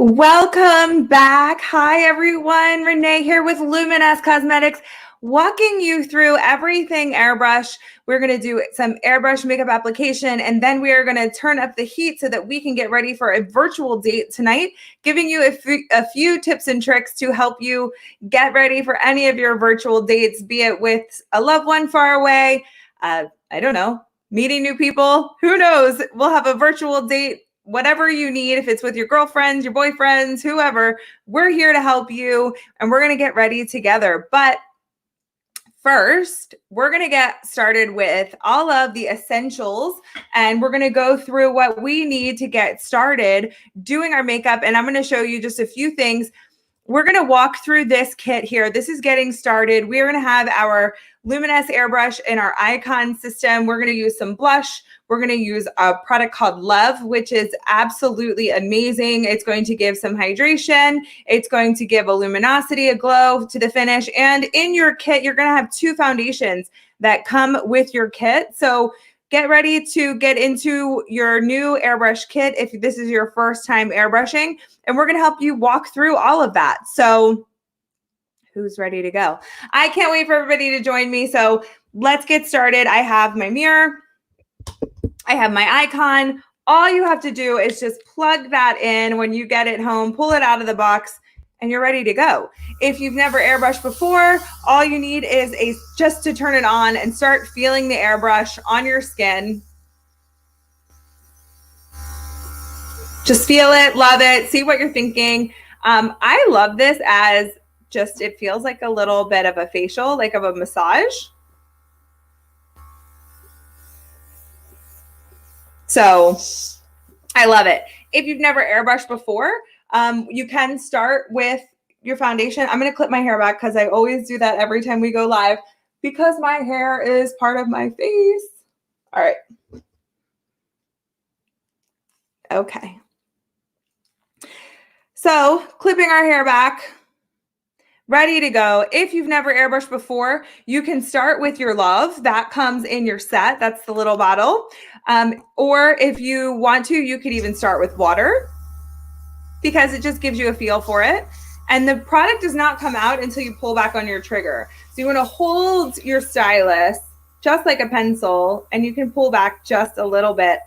Welcome back. Hi, everyone. Renee here with Luminous Cosmetics, walking you through everything airbrush. We're going to do some airbrush makeup application, and then we are going to turn up the heat so that we can get ready for a virtual date tonight, giving you a few tips and tricks to help you get ready for any of your virtual dates, be it with a loved one far away, I don't know, meeting new people, who knows? We'll have a virtual date. Whatever you need, if it's with your girlfriends, your boyfriends, whoever, we're here to help you and we're going to get ready together. But first, we're going to get started with all of the essentials and we're going to go through what we need to get started doing our makeup. And I'm going to show you just a few things. We're going to walk through this kit here. This is getting started. We're going to have our Luminous airbrush in our icon system. We're going to use some blush. We're going to use a product called Love, which is absolutely amazing. It's going to give some hydration. It's going to give a luminosity, a glow to the finish. And in your kit, you're going to have 2 foundations that come with your kit. So get ready to get into your new airbrush kit if this is your first time airbrushing. And we're going to help you walk through all of that. So who's ready to go? I can't wait for everybody to join me. So let's get started. I have my mirror. I have my icon. All you have to do is just plug that in when you get it home, pull it out of the box, and you're ready to go. If you've never airbrushed before, all you need is just to turn it on and start feeling the airbrush on your skin. Just feel it, love it, see what you're thinking. I love this as just, it feels like a little bit of a facial, like of a massage. So I love it. If you've never airbrushed before, you can start with your foundation. I'm going to clip my hair back because I always do that every time we go live because my hair is part of my face. All right. Okay. So clipping our hair back, ready to go. If you've never airbrushed before, you can start with your Love. That comes in your set. That's the little bottle. Or if you want to, you could even start with water because it just gives you a feel for it. And the product does not come out until you pull back on your trigger. So you want to hold your stylus just like a pencil, and you can pull back just a little bit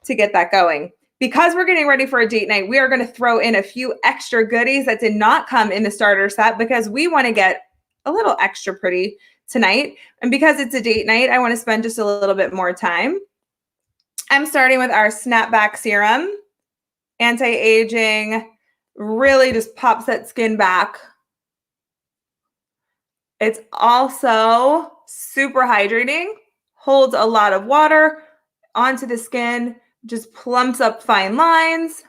to get that going. Because we're getting ready for a date night, we are going to throw in a few extra goodies that did not come in the starter set because we want to get a little extra pretty tonight. And because it's a date night, I want to spend just a little bit more time. I'm starting with our Snapback Serum. Anti-aging, really just pops that skin back. It's also super hydrating, holds a lot of water onto the skin, just plumps up fine lines.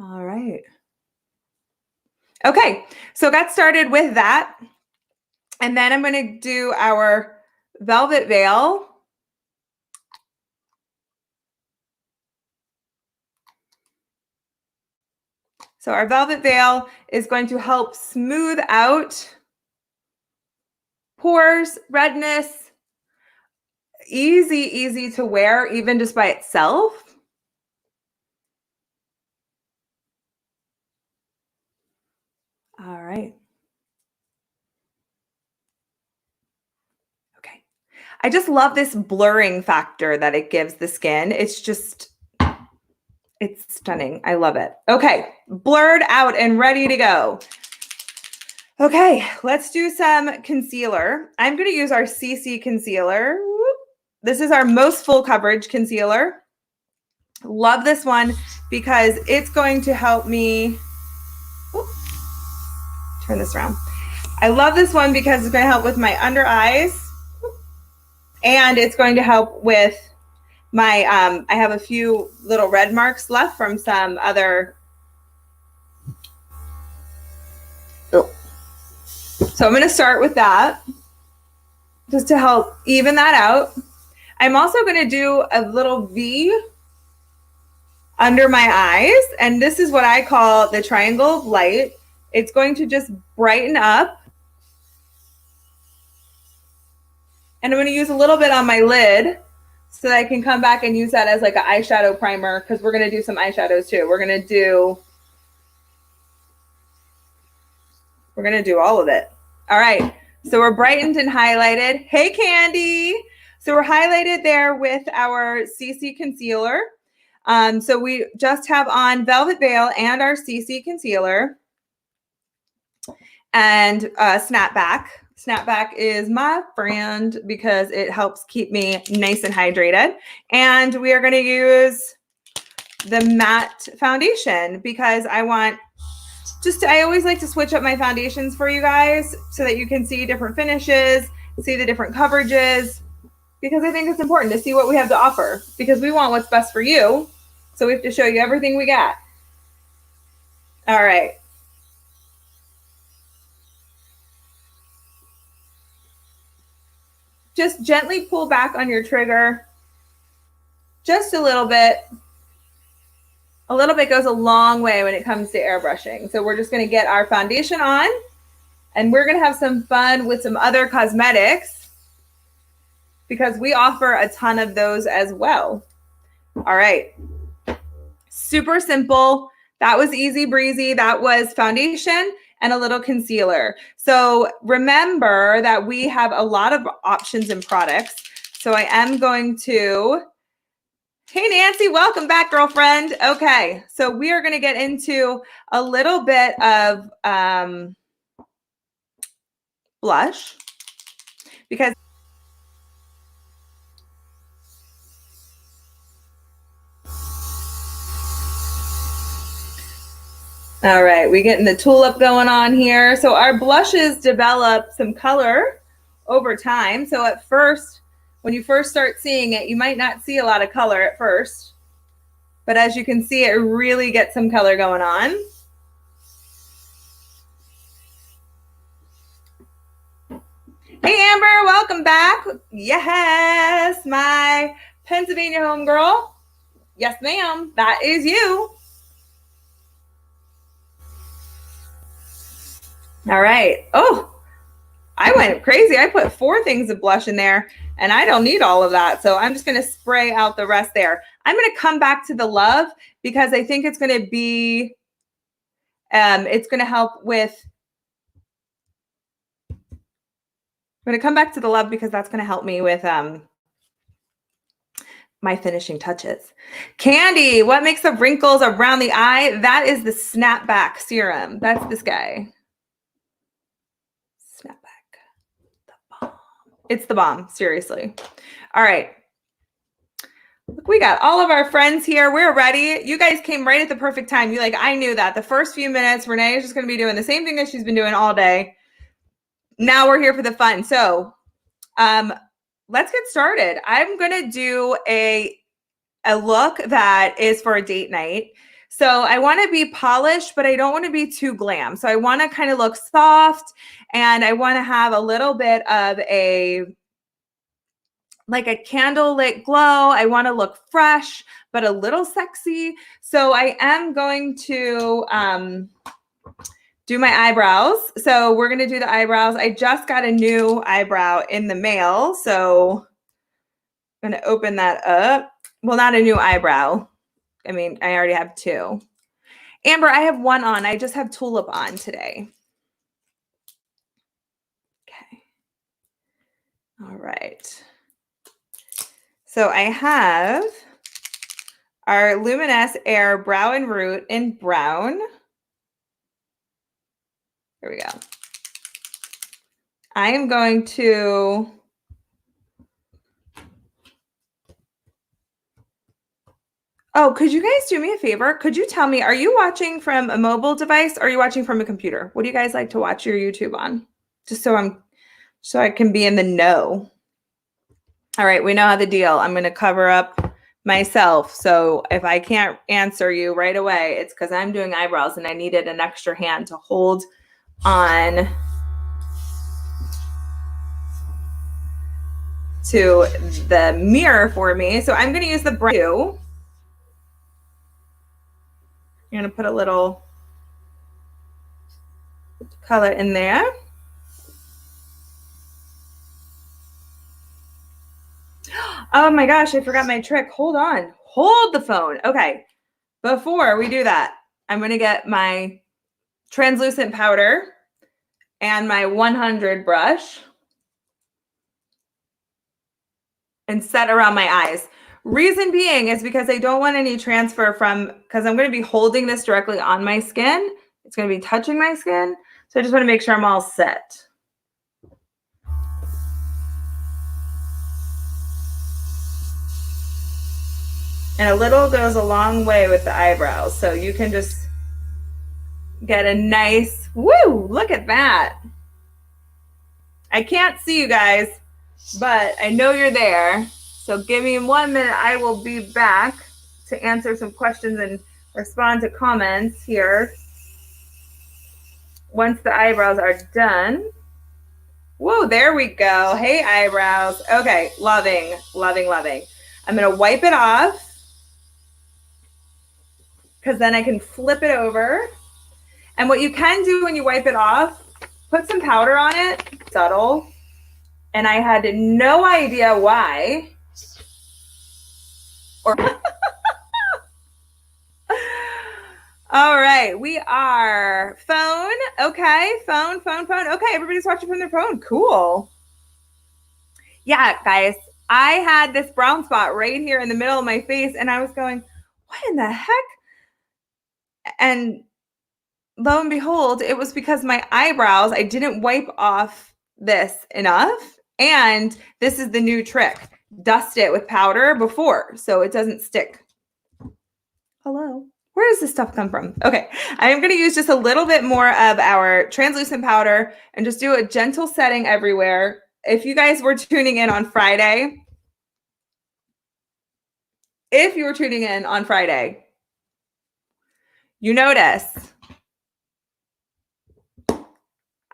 All right. Okay, so got started with that. And then I'm going to do our Velvet Veil. So our Velvet Veil is going to help smooth out pores, redness. Easy to wear, even just by itself. All right. Okay. I just love this blurring factor that it gives the skin. It's stunning. I love it. Okay. Blurred out and ready to go. Okay. Let's do some concealer. I'm going to use our CC concealer. This is our most full coverage concealer. Love this one because it's going to help me. Turn this around. I love this one because it's going to help with my under eyes. And it's going to help with my, I have a few little red marks left from some other. So I'm going to start with that just to help even that out. I'm also going to do a little V under my eyes. And this is what I call the triangle of light. It's going to just brighten up. And I'm going to use a little bit on my lid so that I can come back and use that as like an eyeshadow primer because we're going to do some eyeshadows too. We're going to do We're going to do all of it. All right. So we're brightened and highlighted. Hey, Candy. So we're highlighted there with our CC concealer. So we just have on Velvet Veil and our CC concealer. And Snapback. Snapback is my friend because it helps keep me nice and hydrated. And we are going to use the matte foundation because I want I always like to switch up my foundations for you guys so that you can see different finishes, see the different coverages, because I think it's important to see what we have to offer because we want what's best for you. So we have to show you everything we got. All right. Just gently pull back on your trigger. Just a little bit. A little bit goes a long way when it comes to airbrushing. So we're just going to get our foundation on and we're going to have some fun with some other cosmetics because we offer a ton of those as well. All right. Super simple. That was easy breezy. That was foundation and a little concealer. So remember that we have a lot of options and products. So I am going to, hey, Nancy, welcome back, girlfriend. Okay, so we are going to get into a little bit of blush because all right, we're getting the tulip going on here. So our blushes develop some color over time. So at first, when you first start seeing it, you might not see a lot of color at first. But as you can see, it really gets some color going on. Hey, Amber, welcome back. Yes, my Pennsylvania homegirl. Yes, ma'am, that is you. All right. Oh, I went crazy. I put 4 things of blush in there and I don't need all of that. So I'm just going to spray out the rest there. I'm going to come back to the love because I think it's going to be, it's going to help with, I'm going to come back to the love because that's going to help me with my finishing touches. Candy, what makes the wrinkles around the eye? That is the Snapback Serum. That's this guy. It's the bomb, seriously. All right. Look, we got all of our friends here. We're ready. You guys came right at the perfect time. You like, I knew that. The first few minutes, Renee is just going to be doing the same thing that she's been doing all day. Now we're here for the fun. So let's get started. I'm going to do a look that is for a date night. So I want to be polished, but I don't want to be too glam. So I want to kind of look soft and I want to have a little bit of like a candlelit glow. I want to look fresh, but a little sexy. So I am going to do my eyebrows. So we're going to do the eyebrows. I just got a new eyebrow in the mail. So I'm going to open that up. Well, not a new eyebrow. I mean, I already have 2. Amber, I have 1 on. I just have tulip on today. Okay. All right. So I have our Luminous Air Brow and Root in brown. Here we go. I am going to could you guys do me a favor? Could you tell me, are you watching from a mobile device or are you watching from a computer? What do you guys like to watch your YouTube on? Just so I can be in the know. All right, we know how the deal. I'm going to cover up myself. So if I can't answer you right away, it's because I'm doing eyebrows and I needed an extra hand to hold on to the mirror for me. So I'm going to use the brown. You're going to put a little color in there. Oh my gosh, I forgot my trick. Hold on. Hold the phone. Okay. Before we do that, I'm going to get my translucent powder and my 100 brush and set around my eyes. Reason being is because I don't want any transfer because I'm going to be holding this directly on my skin. It's going to be touching my skin. So I just want to make sure I'm all set. And a little goes a long way with the eyebrows. So you can just get a nice, woo, look at that. I can't see you guys, but I know you're there. So give me 1 minute. I will be back to answer some questions and respond to comments here once the eyebrows are done. Whoa, there we go. Hey, eyebrows. Okay, loving, loving, loving. I'm going to wipe it off because then I can flip it over. And what you can do when you wipe it off, put some powder on it, subtle. And I had no idea why. All right, we are phone. Okay, phone. Okay, everybody's watching from their phone. Cool. Yeah, guys, I had this brown spot right here in the middle of my face, and I was going, what in the heck? And lo and behold, it was because my eyebrows, I didn't wipe off this enough. And this is the new trick. Dust it with powder before so it doesn't stick. Hello. Where does this stuff come from? Okay, I'm going to use just a little bit more of our translucent powder and just do a gentle setting everywhere. If you guys were tuning in on Friday, you notice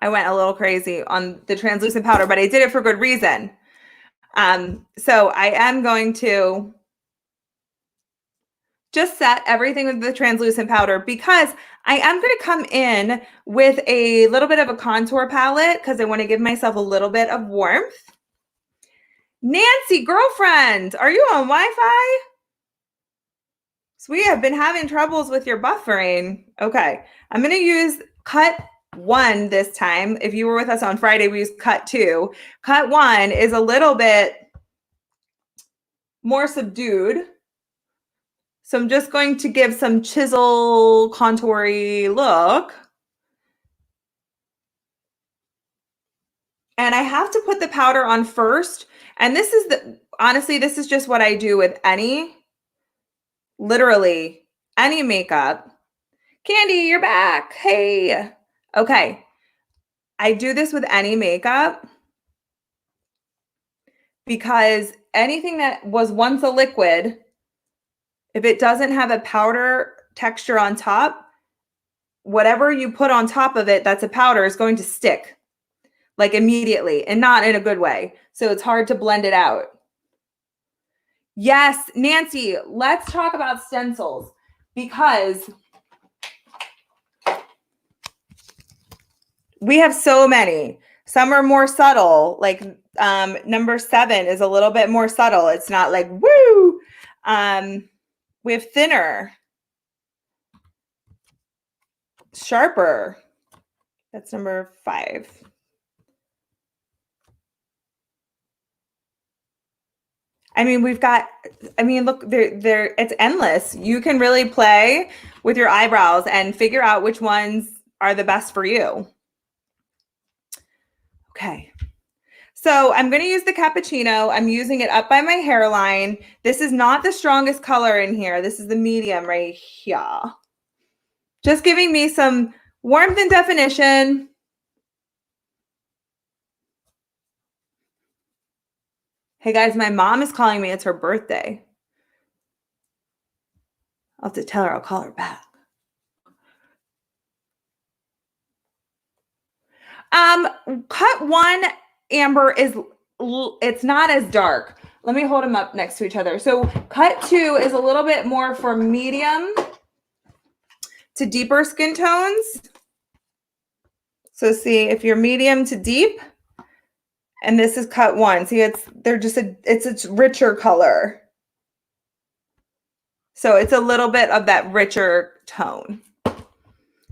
I went a little crazy on the translucent powder, but I did it for good reason. So I am going to just set everything with the translucent powder because I am going to come in with a little bit of a contour palette because I want to give myself a little bit of warmth. Nancy, girlfriend, are you on Wi-Fi? So we have been having troubles with your buffering. Okay, I'm going to use cut 1 this time. If you were with us on Friday, we used cut 2. Cut 1 is a little bit more subdued. So I'm just going to give some chisel contoury look. And I have to put the powder on first. And this is honestly, this is just what I do with literally any makeup. Candy, you're back. Hey. Okay. I do this with any makeup because anything that was once a liquid, if it doesn't have a powder texture on top, whatever you put on top of it that's a powder is going to stick like immediately and not in a good way. So it's hard to blend it out. Yes, Nancy, let's talk about stencils because we have so many. Some are more subtle, like number 7 is a little bit more subtle. It's not like, woo. We have thinner, sharper. That's number 5. I mean, look, it's endless. You can really play with your eyebrows and figure out which ones are the best for you. Okay. So I'm going to use the cappuccino. I'm using it up by my hairline. This is not the strongest color in here. This is the medium right here. Just giving me some warmth and definition. Hey guys, my mom is calling me. It's her birthday. I'll have to tell her I'll call her back. Cut 1, Amber, it's not as dark. Let me hold them up next to each other. So cut 2 is a little bit more for medium to deeper skin tones. So see if you're medium to deep, and this is cut 1. See, it's a richer color. So it's a little bit of that richer tone.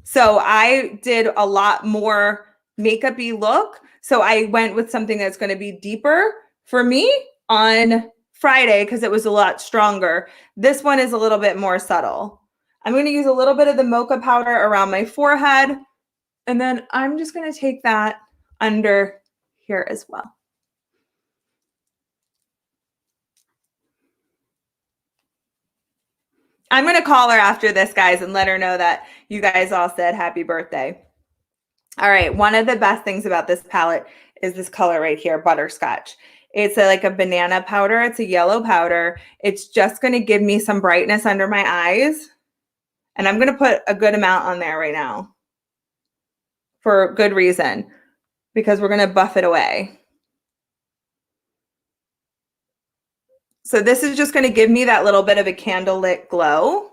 So I did a lot more makeup-y look. So I went with something that's going to be deeper for me on Friday because it was a lot stronger. This one is a little bit more subtle. I'm going to use a little bit of the mocha powder around my forehead, and then I'm just going to take that under here as well. I'm going to call her after this, guys, and let her know that you guys all said happy birthday. All right, one of the best things about this palette is this color right here, Butterscotch. It's like a banana powder. It's a yellow powder. It's just going to give me some brightness under my eyes. And I'm going to put a good amount on there right now for good reason, because we're going to buff it away. So this is just going to give me that little bit of a candlelit glow,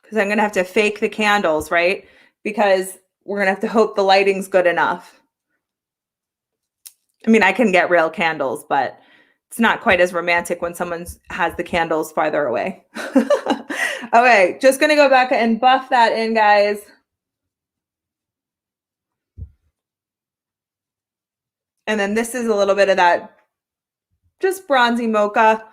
because I'm going to have to fake the candles, right? Because we're going to have to hope the lighting's good enough. I mean, I can get real candles, but it's not quite as romantic when someone has the candles farther away. Okay, just going to go back and buff that in, guys. And then this is a little bit of that just bronzy mocha.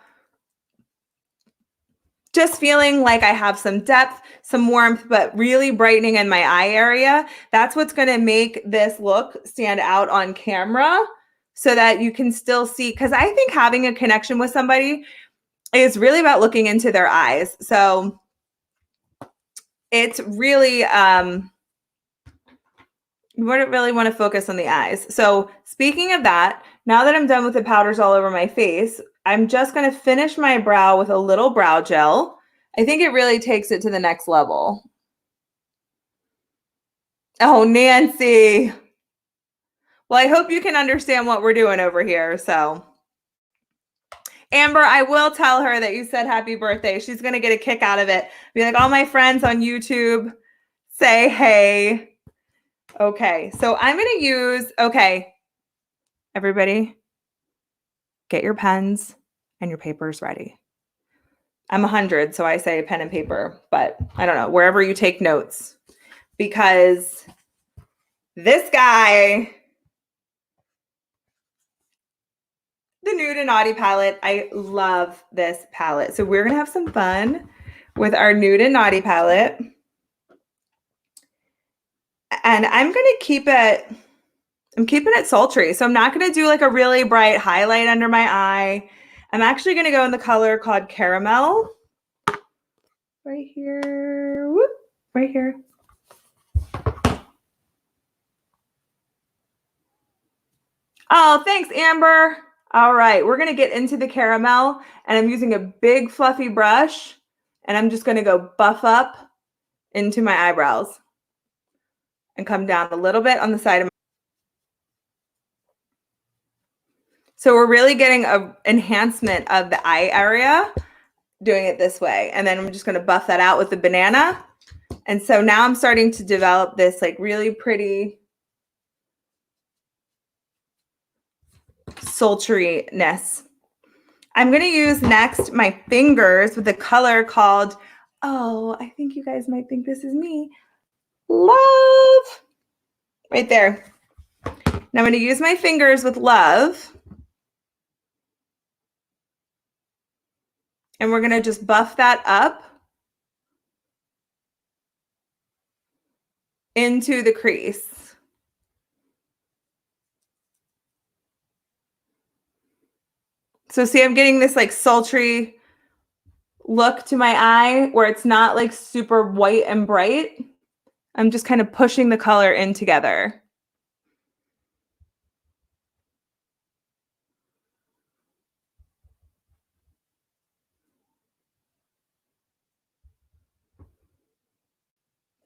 Just feeling like I have some depth, some warmth, but really brightening in my eye area. That's what's going to make this look stand out on camera so that you can still see. Because I think having a connection with somebody is really about looking into their eyes. So it's really, you wouldn't really want to focus on the eyes. So speaking of that, now that I'm done with the powders all over my face, I'm just going to finish my brow with a little brow gel. I think it really takes it to the next level. Oh, Nancy. Well, I hope you can understand what we're doing over here. So Amber, I will tell her that you said happy birthday. She's going to get a kick out of it. Be like, all my friends on YouTube say hey. Okay, so I'm going to use, okay, everybody, get your pens and your papers ready. I'm 100, so I say pen and paper, but I don't know, wherever you take notes, because this guy, the Nude and Naughty palette, I love this palette. So we're going to have some fun with our Nude and Naughty palette. And I'm going to keep it, I'm keeping it sultry. So I'm not going to do like a really bright highlight under my eye. I'm actually going to go in the color called Caramel. Right here. Whoop, right here. Oh, thanks, Amber. All right, we're going to get into the caramel, and I'm using a big fluffy brush, and I'm just going to go buff up into my eyebrows and come down a little bit on the side of my. So we're really getting an enhancement of the eye area doing it this way. And then I'm just going to buff that out with the banana. And so now I'm starting to develop this like really pretty sultriness. I'm going to use next my fingers with a color called, oh, I think you guys might think this is me, Love. Right there. Now I'm going to use my fingers with Love. And we're going to just buff that up into the crease. So see, I'm getting this like sultry look to my eye where it's not like super white and bright. I'm just kind of pushing the color in together.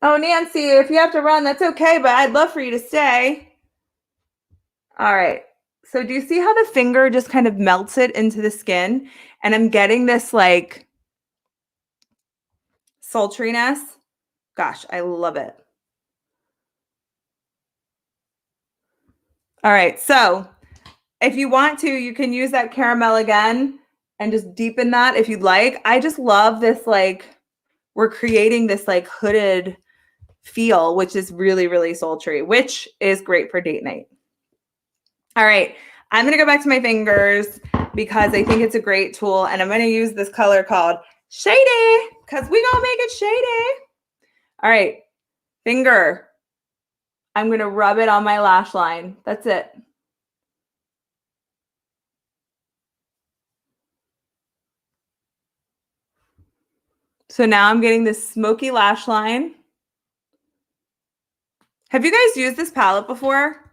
Oh, Nancy, if you have to run, that's okay, but I'd love for you to stay. All right. So do you see how the finger just kind of melts it into the skin? And I'm getting this like sultriness. Gosh, I love it. All right. So if you want to, you can use that caramel again and just deepen that if you'd like. I just love this, like, we're creating this like hooded feel, which is really, really sultry, which is great for date night. All right, I'm gonna go back to my fingers because I think it's a great tool, and I'm gonna use this color called Shady, because we gonna make it shady. All right, finger. I'm gonna rub it on my lash line. That's it. So now I'm getting this smoky lash line. Have you guys used this palette before?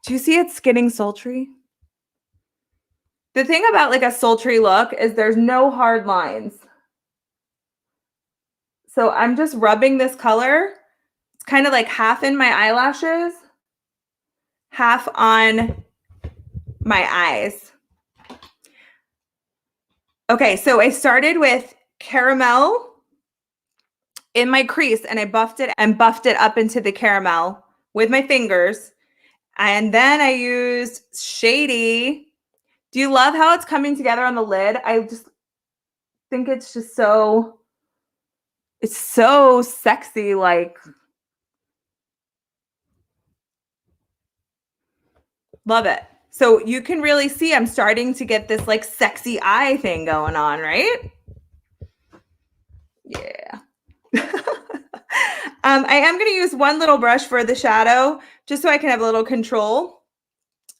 Do you see it's getting sultry? The thing about like a sultry look is there's no hard lines. So I'm just rubbing this color. It's kind of like half in my eyelashes, half on my eyes. Okay, so I started with caramel in my crease and I buffed it up into the caramel with my fingers. And then I used Shady. Do you love how it's coming together on the lid? I just think it's just so, it's so sexy. Like, love it. So you can really see I'm starting to get this like sexy eye thing going on, right? Yeah. I am going to use one little brush for the shadow just so I can have a little control.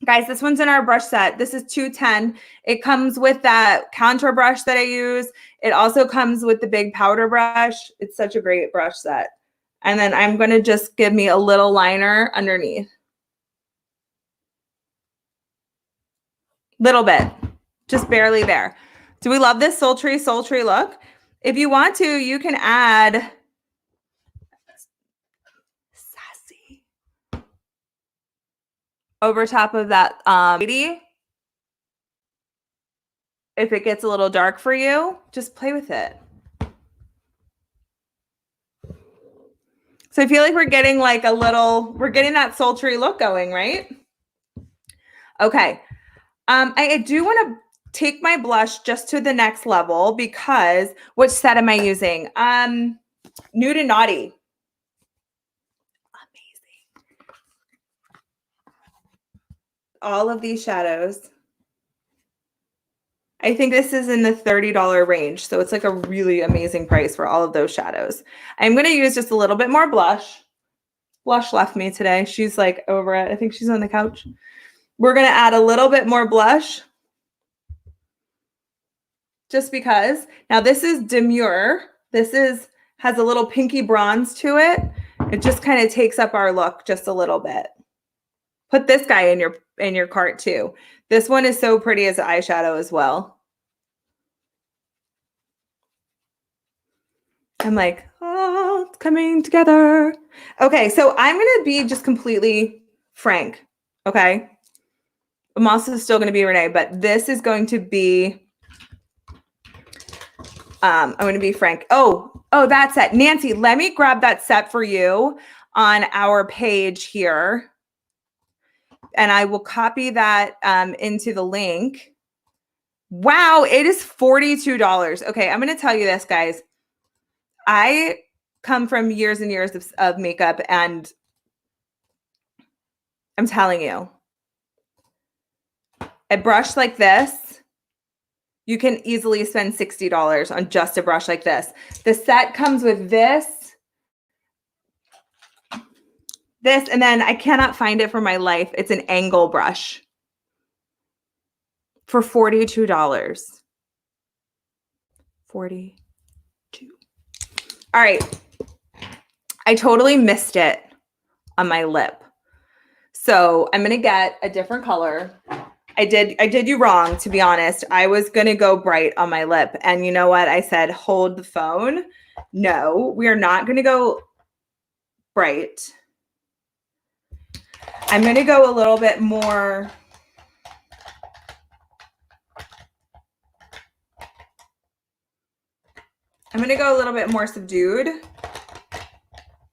Guys, this one's in our brush set. This is 210. It comes with that contour brush that I use. It also comes with the big powder brush. It's such a great brush set. And then I'm going to just give me a little liner underneath. Little bit, just barely there. Do we love this sultry, sultry look? If you want to, you can add sassy over top of that if it gets a little dark for you, just play with it. So I feel like we're getting like a little, we're getting that sultry look going, right? Okay. I do want to take my blush just to the next level because which set am I using? Nude and Naughty. Amazing. All of these shadows. I think this is in the $30 range. So it's like a really amazing price for all of those shadows. I'm going to use just a little bit more blush. Blush left me today. She's like over it. I think she's on the couch. We're going to add a little bit more blush. Just because. Now this is Demure. This has a little pinky bronze to it. It just kind of takes up our look just a little bit. Put this guy in your cart too. This one is so pretty as an eyeshadow as well. I'm like, oh, it's coming together. Okay, so I'm going to be just completely frank, okay? I'm also still going to be Renee, but this is going to be, I'm going to be frank. Oh, that's it. Nancy, let me grab that set for you on our page here. And I will copy that into the link. Wow, it is $42. Okay, I'm going to tell you this, guys. I come from years and years of makeup, and I'm telling you, a brush like this, you can easily spend $60 on just a brush like this. The set comes with this, and then I cannot find it for my life. It's an angle brush for $42. 42. All right. I totally missed it on my lip. So I'm going to get a different color. I did you wrong, to be honest. I was going to go bright on my lip. And you know what? I said, hold the phone. No, we are not going to go bright. I'm going to go a little bit more. I'm going to go a little bit more subdued.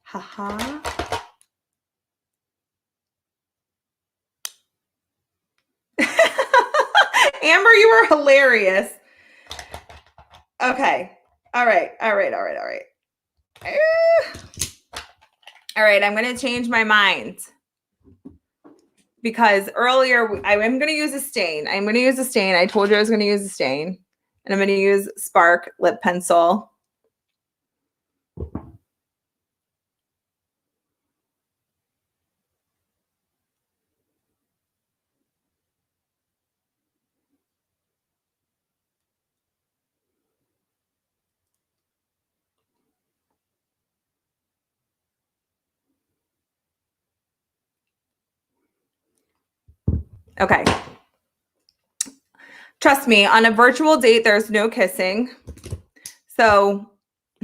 Haha. Amber, you were hilarious. Okay. All right. All right, I'm going to change my mind because earlier I am going to use a stain. I'm going to use a stain. I told you I was going to use a stain, and I'm going to use Spark lip pencil. Okay. Trust me, on a virtual date, there's no kissing. So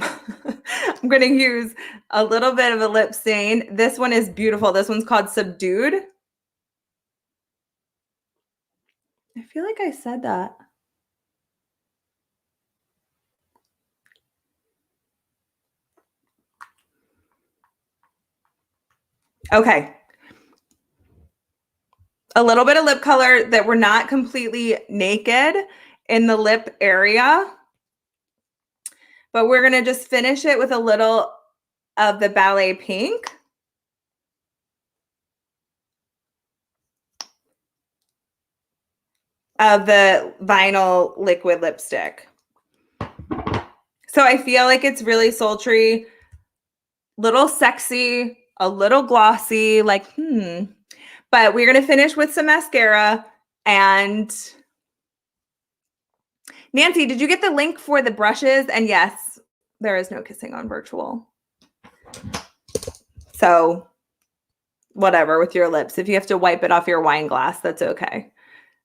I'm going to use a little bit of a lip stain. This one is beautiful. This one's called Subdued. I feel like I said that. Okay. A little bit of lip color that we're not completely naked in the lip area. But we're going to just finish it with a little of the Ballet Pink. Of the vinyl liquid lipstick. So I feel like it's really sultry, little sexy, a little glossy, like, But we're going to finish with some mascara. And Nancy, did you get the link for the brushes? And yes, there is no kissing on virtual. So whatever with your lips. If you have to wipe it off your wine glass, that's okay.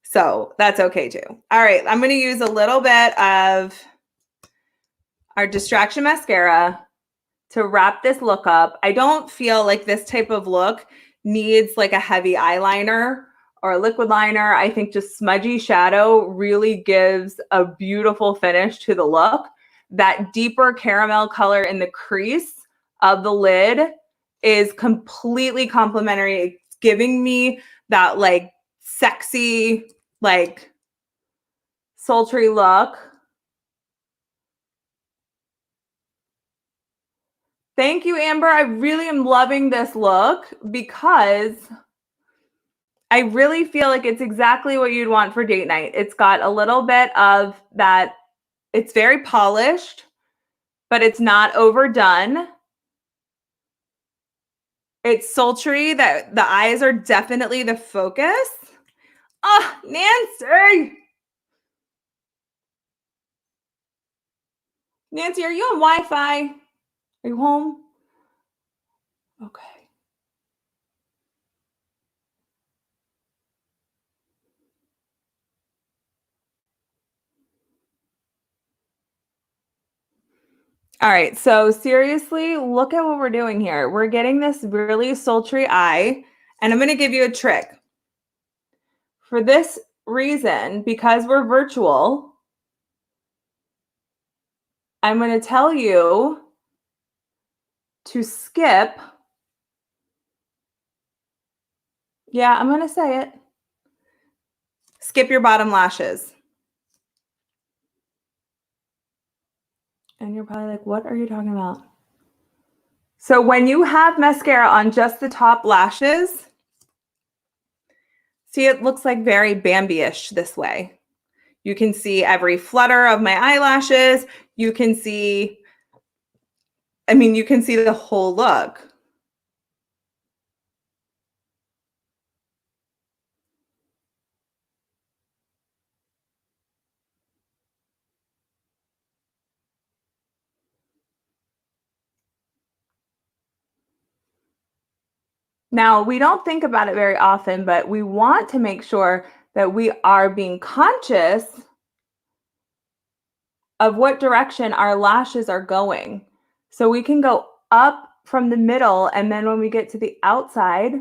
So that's okay too. All right, I'm going to use a little bit of our Distraction Mascara to wrap this look up. I don't feel like this type of look needs like a heavy eyeliner or a liquid liner. I think just smudgy shadow really gives a beautiful finish to the look. That deeper caramel color in the crease of the lid is completely complimentary. It's giving me that like sexy, like sultry look. Thank you, Amber. I really am loving this look because I really feel like it's exactly what you'd want for date night. It's got a little bit of that. It's very polished, but it's not overdone. It's sultry. That the eyes are definitely the focus. Oh, Nancy. Nancy, are you on Wi-Fi? Are you home? Okay. All right, so seriously, look at what we're doing here. We're getting this really sultry eye, and I'm going to give you a trick. For this reason, because we're virtual, I'm going to tell you to skip. Yeah, I'm going to say it. Skip your bottom lashes. And you're probably like, what are you talking about? So when you have mascara on just the top lashes, see, it looks like very Bambi-ish this way. You can see every flutter of my eyelashes. You can see, you can see the whole look. Now, we don't think about it very often, but we want to make sure that we are being conscious of what direction our lashes are going. So we can go up from the middle, and then when we get to the outside,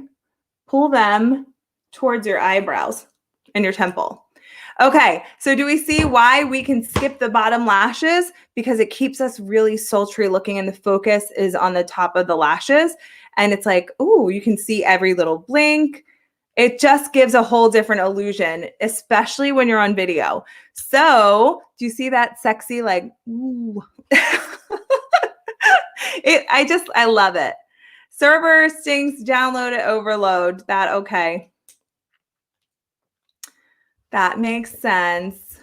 pull them towards your eyebrows and your temple. Okay, so do we see why we can skip the bottom lashes? Because it keeps us really sultry looking, and the focus is on the top of the lashes. And it's like, ooh, you can see every little blink. It just gives a whole different illusion, especially when you're on video. So do you see that sexy, like, ooh. I love it. Server stinks, download it, overload. Okay. That makes sense.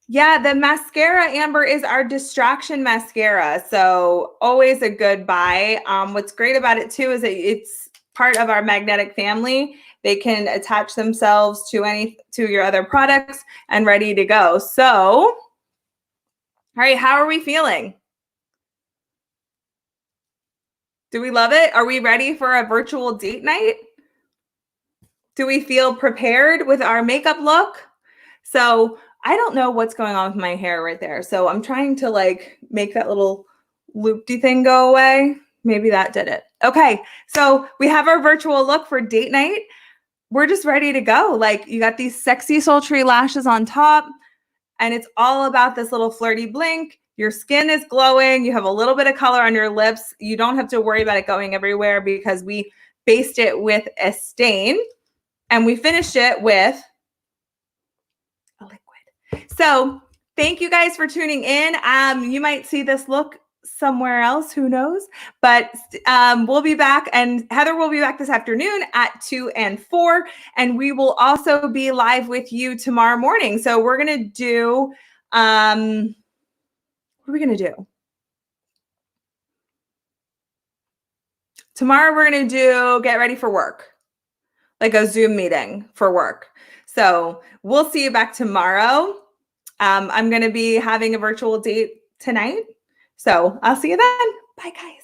Yeah, the mascara, Amber, is our distraction mascara. So always a good buy. What's great about it too is that it's part of our magnetic family. They can attach themselves to your other products and ready to go. So, all right, how are we feeling? Do we love it? Are we ready for a virtual date night? Do we feel prepared with our makeup look? So I don't know what's going on with my hair right there. So I'm trying to like make that little loopy thing go away. Maybe that did it. Okay. So we have our virtual look for date night. We're just ready to go. Like you got these sexy sultry lashes on top and it's all about this little flirty blink. Your skin is glowing. You have a little bit of color on your lips. You don't have to worry about it going everywhere because we based it with a stain and we finished it with a liquid. So thank you guys for tuning in. You might see this look somewhere else, who knows? But we'll be back, and Heather will be back this afternoon at 2 and 4, and we will also be live with you tomorrow morning. So we're gonna do, what are we gonna do? Tomorrow we're gonna do get ready for work, like a Zoom meeting for work. So we'll see you back tomorrow. I'm going to be having a virtual date tonight. So I'll see you then. Bye, guys.